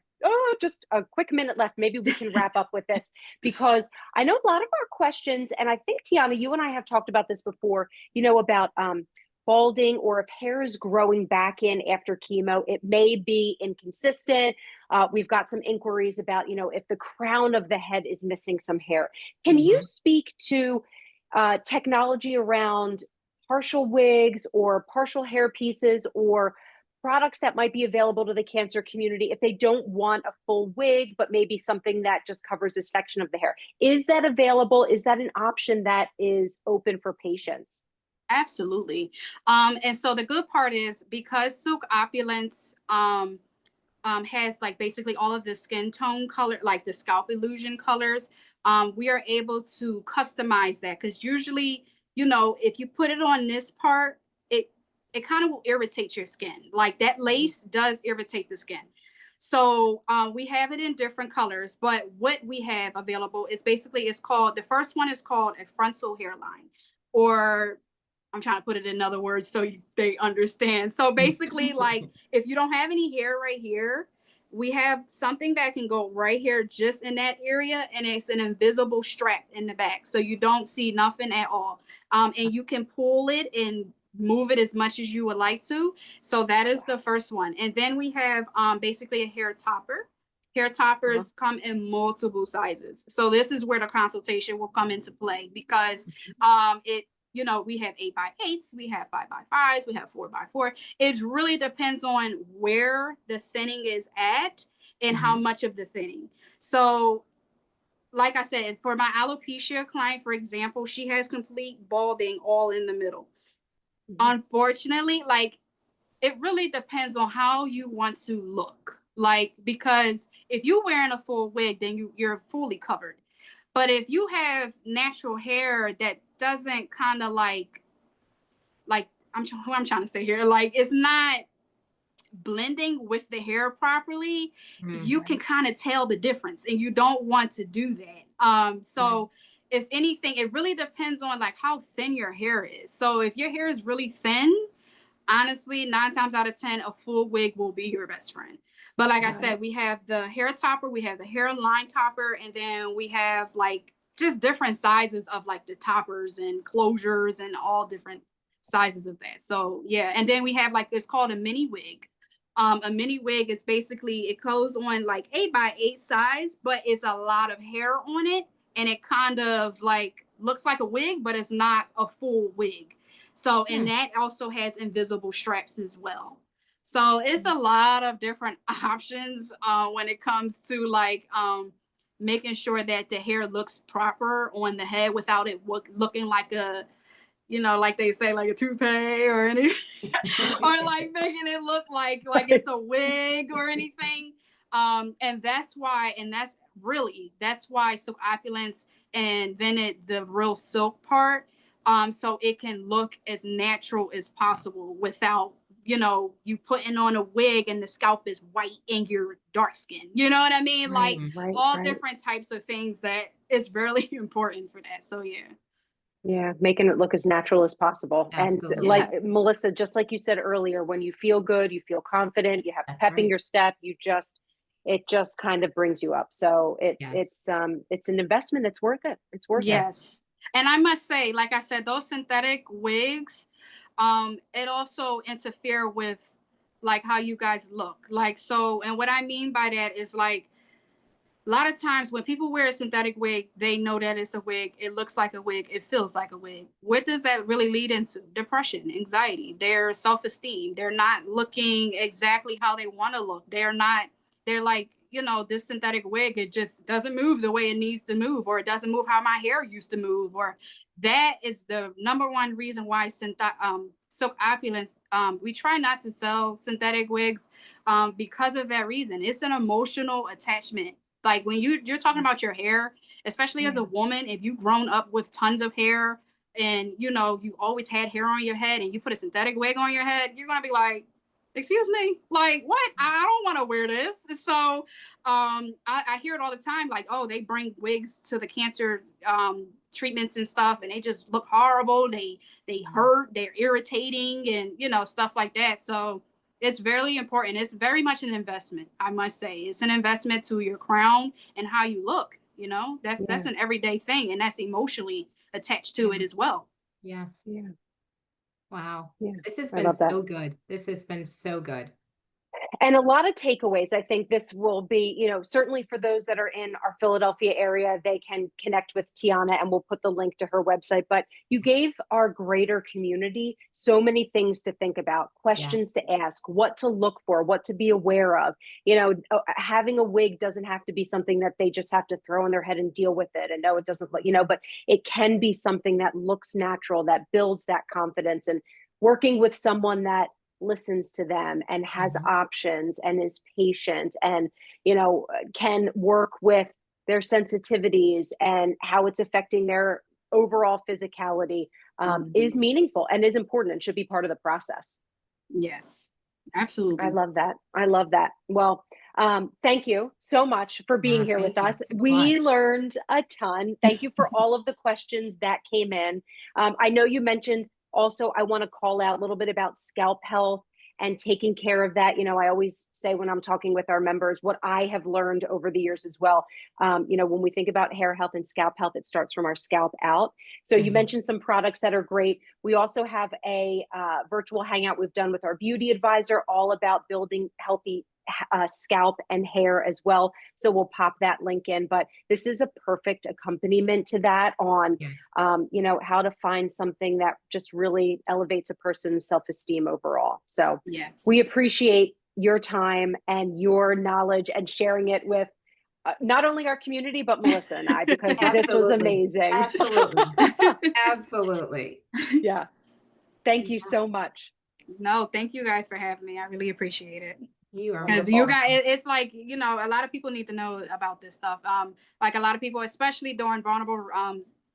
just a quick minute left. Maybe we can wrap up with this because I know a lot of our questions, and I think Tiana, you and I have talked about this before, about balding, or if hair is growing back in after chemo, it may be inconsistent. We've got some inquiries about, if the crown of the head is missing some hair. Can you speak to technology around partial wigs or partial hair pieces or products that might be available to the cancer community if they don't want a full wig, but maybe something that just covers a section of the hair? Is that available? Is that an option that is open for patients? Absolutely. And so the good part is because Silk Opulence has like basically all of the skin tone color, like the scalp illusion colors. We are able to customize that because usually, you know, if you put it on this part, it it kind of will irritate your skin. Like that lace does irritate the skin. So we have it in different colors, but what we have available is basically it's called the first one is called a frontal hairline, or I'm trying to put it in other words so they understand. So basically, like if you don't have any hair right here, we have something that can go right here, just in that area, and it's an invisible strap in the back, so you don't see nothing at all. And you can pull it and move it as much as you would like to. So that is the first one, and then we have basically a hair topper. Hair toppers come in multiple sizes, so this is where the consultation will come into play because it you know, we have 8x8s, we have 5x5s, we have 4x4. It really depends on where the thinning is at and how much of the thinning. So, like I said, for my alopecia client, for example, she has complete balding all in the middle. Unfortunately, like it really depends on how you want to look. Like, because if you're wearing a full wig, then you're fully covered. But if you have natural hair that doesn't kind of like what I'm trying to say here, like it's not blending with the hair properly, you can kind of tell the difference, and you don't want to do that. So if anything, it really depends on like how thin your hair is. So if your hair is really thin, honestly, 9 times out of 10, a full wig will be your best friend. But like I said, we have the hair topper, we have the hairline topper, and then we have like just different sizes of like the toppers and closures and all different sizes of that. So yeah, and then we have like it's called a mini wig. A mini wig is basically it goes on like 8x8 size, but it's a lot of hair on it, and it kind of like looks like a wig, but it's not a full wig. So, and that also has invisible straps as well. So it's a lot of different options when it comes to like making sure that the hair looks proper on the head without it looking like a, you know, like they say, like a toupee or any, or like making it look like it's a wig or anything. And that's why, that's why Silk Opulence invented the real silk part. So it can look as natural as possible without, you know, you putting on a wig and the scalp is white and you're dark skin. You know what I mean? Like all different types of things that is really important for that. So yeah. Yeah, making it look as natural as possible. Absolutely. And like Melissa, just like you said earlier, when you feel good, you feel confident, you have That's pep in right. your step, it just kind of brings you up. So it's an investment that's worth it. It's worth it. Yes. And I must say, like I said, those synthetic wigs, it also interfere with like how you guys look. Like so, and what I mean by that is like a lot of times when people wear a synthetic wig, they know that it's a wig. It looks like a wig. It feels like a wig. What does that really lead into? Depression, anxiety, their self-esteem. They're not looking exactly how they want to look. They're like, you know, this synthetic wig, it just doesn't move the way it needs to move, or it doesn't move how my hair used to move, or that is the number one reason why Silk Opulence, we try not to sell synthetic wigs because of that reason. It's an emotional attachment. Like when you're talking about your hair, especially as a woman, if you've grown up with tons of hair and you know you always had hair on your head and you put a synthetic wig on your head, you're gonna be like, excuse me, like what? I don't want to wear this. So I hear it all the time, like, oh, they bring wigs to the cancer treatments and stuff, and they just look horrible. They hurt, they're irritating, and you know, stuff like that. So it's very important. It's very much an investment, I must say. It's an investment to your crown and how you look. You know, that's an everyday thing, and that's emotionally attached to it as well. Yes. Yeah. Wow. Yeah. This has I been love that. so good. This has been so good. And a lot of takeaways. I think this will be, you know, certainly for those that are in our Philadelphia area, they can connect with Tiana and we'll put the link to her website. But you gave our greater community so many things to think about, questions to ask, what to look for, what to be aware of. You know, having a wig doesn't have to be something that they just have to throw in their head and deal with it. And no, it doesn't look, you know, but it can be something that looks natural, that builds that confidence. And working with someone that listens to them and has Mhm. options and is patient and, can work with their sensitivities and how it's affecting their overall physicality, is Mhm. meaningful and is important and should be part of the process. Yes, I absolutely. love that. I love that. Well, thank you so much for being here with Thank you us. so We much. learned a ton. Thank you for all of the questions that came in. I know you mentioned also, I want to call out a little bit about scalp health and taking care of that. I always say when I'm talking with our members, what I have learned over the years as well. When we think about hair health and scalp health, it starts from our scalp out. So you Mhm. mentioned some products that are great. We also have a virtual hangout we've done with our beauty advisor, all about building healthy scalp and hair as well. So we'll pop that link in. But this is a perfect accompaniment to that on, Yes. how to find something that just really elevates a person's self-esteem overall. So Yes. we appreciate your time and your knowledge and sharing it with not only our community, but Melissa and I, because this was Absolutely. amazing. Absolutely. Absolutely. Yeah. Thank you Yeah. so much. No, thank you guys for having me. I really appreciate it. You are Because you welcome. guys, it's like, a lot of people need to know about this stuff. Like a lot of people, especially during vulnerable,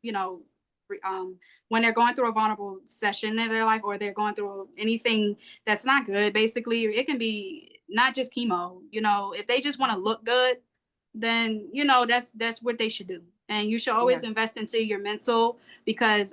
you know, when they're going through a vulnerable session in their life, or they're going through anything that's not good. Basically, it can be not just chemo. If they just want to look good, then that's what they should do. And you should Yeah. always invest into your mental, because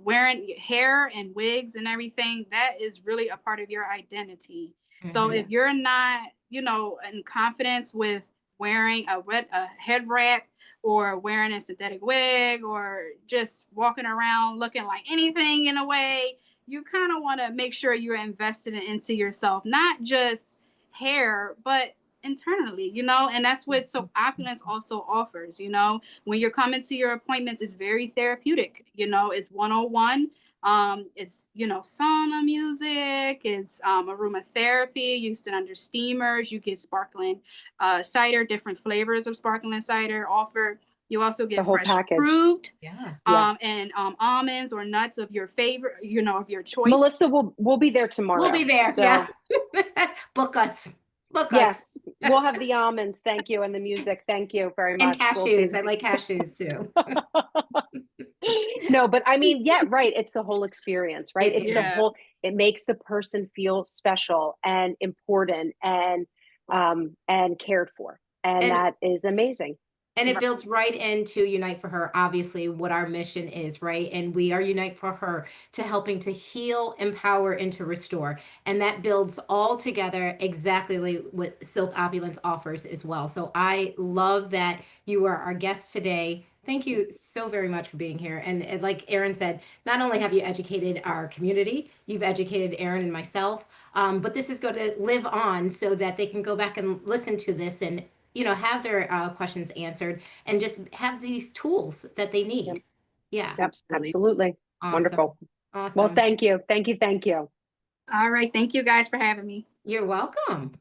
wearing hair and wigs and everything, that is really a part of your identity. So Mhm. if you're not, in confidence with wearing a head wrap, or wearing a synthetic wig, or just walking around looking like anything in a way, you kind of want to make sure you're invested into yourself, not just hair, but internally, and that's what so opulence also offers. When you're coming to your appointments, it's very therapeutic. It's 101. It's sauna music, it's aromatherapy. You sit under steamers, you get sparkling cider, different flavors of sparkling cider offered. You also The get whole fresh package. fruit, Yeah. Yeah. and almonds or nuts of your favorite, of your choice. Melissa will be there We'll be tomorrow. there. So Yeah. Book us. Book us. yes, we'll have the almonds. Thank you. And the music. Thank you very And much. We'll be cashews. I like cashews too. no, but I mean, yeah, right. It's the whole experience, right? It It's the is. Yeah. whole, it makes the person feel special and important and cared for. And And that is amazing. And it Right. builds right into Unite for Her, obviously, what our mission is, right? And we are Unite for Her to helping to heal, empower, and to restore. And that builds all together exactly like what Silk Opulence offers as well. So I love that you are our guest today. Thank you so very much for being here. And like Erin said, not only have you educated our community, you've educated Erin and myself, but this is going to live on so that they can go back and listen to this and have their questions answered and just have these tools that they Yep. need. Yeah. Yep. Absolutely. Absolutely. Awesome. Wonderful. Well, Awesome. thank you. Thank you. Thank you. All right. Thank you guys for having me. You're welcome. You're welcome.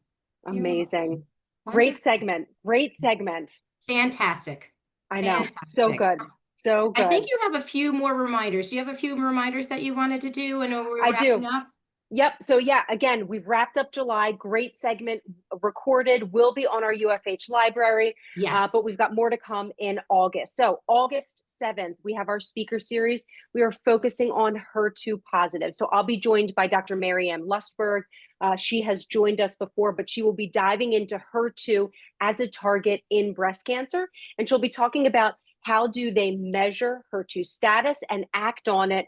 Amazing. Great Wonderful. segment. Great segment. Fantastic. I know. So Fantastic. good. So I think good. you have a few more reminders. Do you have a few reminders that you wanted to do and we're I wrapping do. up? Yep. So yeah, again, we've wrapped up July. Great segment recorded. Will be on our UFH library, Yes. but we've got more to come in August. So August 7th, we have our speaker series. We are focusing on HER2 positive. So I'll be joined by Dr. Mary Ann Lustberg. She has joined us before, but she will be diving into HER2 as a target in breast cancer. And she'll be talking about how do they measure HER2 status and act on it,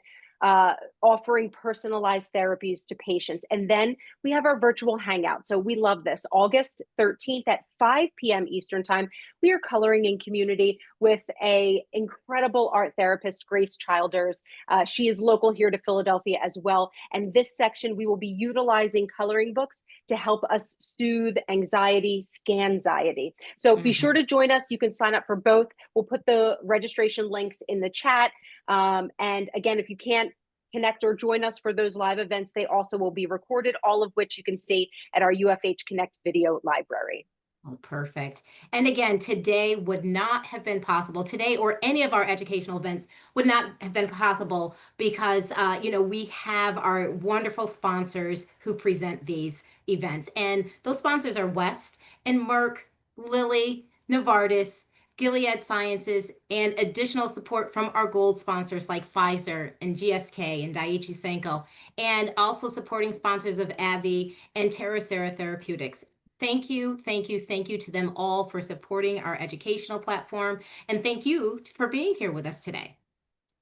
offering personalized therapies to patients. And then we have our virtual hangout. So we love this. August 13th at 5 p.m. Eastern Time, we are coloring in community with a incredible art therapist, Grace Childers. She is local here to Philadelphia as well. And this section, we will be utilizing coloring books to help us soothe anxiety, scanxiety. So be sure to join us. You can sign up for both. We'll put the registration links in the chat. And again, if you can't connect or join us for those live events, they also will be recorded, all of which you can see at our UFH Connect video library. Oh, perfect. And again, today would not have been possible. Today or any of our educational events would not have been possible because, we have our wonderful sponsors who present these events. And those sponsors are West and Merck, Lilly, Novartis, Gilead Sciences, and additional support from our gold sponsors like Pfizer and GSK and Daiichi Sankyo, and also supporting sponsors of AbbVie and TerraSera Therapeutics. Thank you, thank you, thank you to them all for supporting our educational platform. And thank you for being here with us today.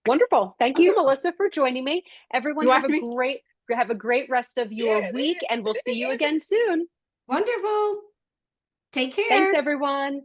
Wonderful. Thank you, Wonderful. Melissa, for joining me. Everyone You have asked a me. great rest of your week, and we'll see you again soon. Wonderful. Take Thanks, care. everyone.